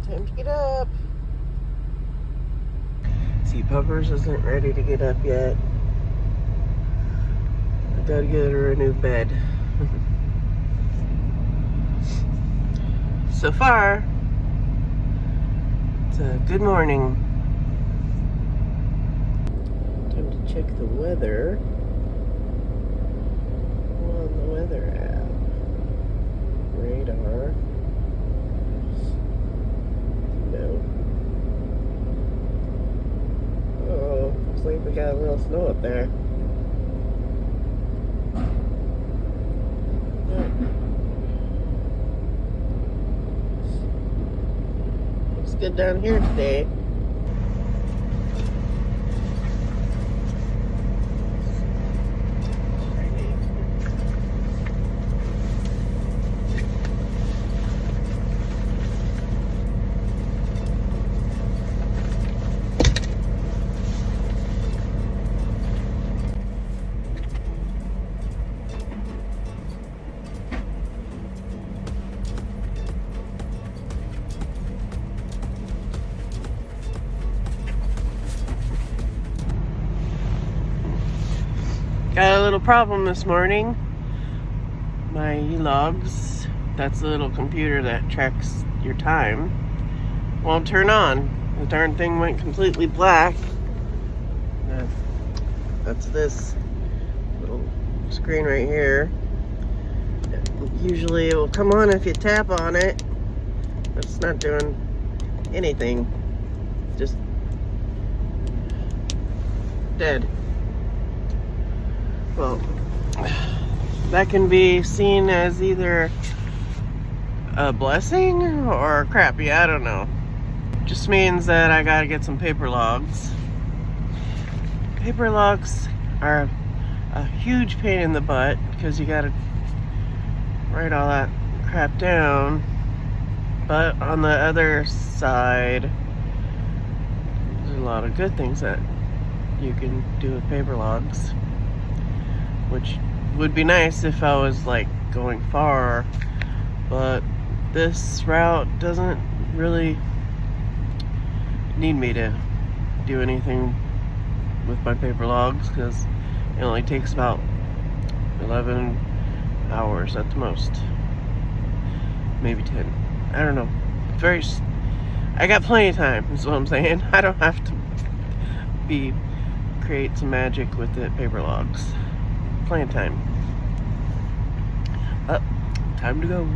Time to get up. See, Puppers isn't ready to get up yet. I gotta get her a new bed. So far, it's a good morning. Time to check the weather. On the weather app. Radar. No. Oh, looks like we got a little snow up there. Looks good down here today. Got a little problem this morning. My logs, that's the little computer that tracks your time, won't turn on. The darn thing went completely black. That's this little screen right here. Usually it will come on if you tap on it, but it's not doing anything. Just dead. Well, that can be seen as either a blessing or crappy, I don't know. Just means that I gotta get some paper logs. Paper logs are a huge pain in the butt because you gotta write all that crap down. But on the other side, there's a lot of good things that you can do with paper logs, which would be nice if I was like going far, but this route doesn't really need me to do anything with my paper logs because it only takes about 11 hours at the most, maybe 10. I don't know. I got plenty of time is what I'm saying. I don't have to create some magic with the paper logs. Plenty of time. Time to go.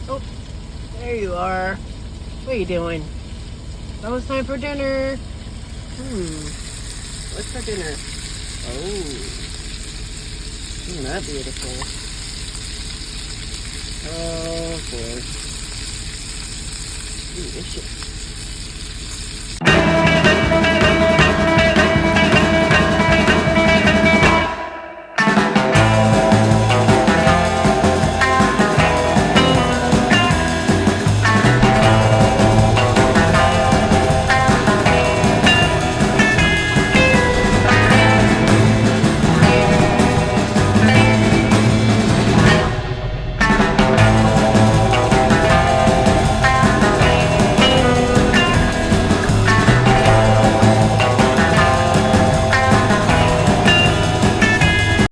Oh, there you are. What are you doing? Almost time for dinner. What's for dinner? Oh, isn't that beautiful? Oh boy. Delicious.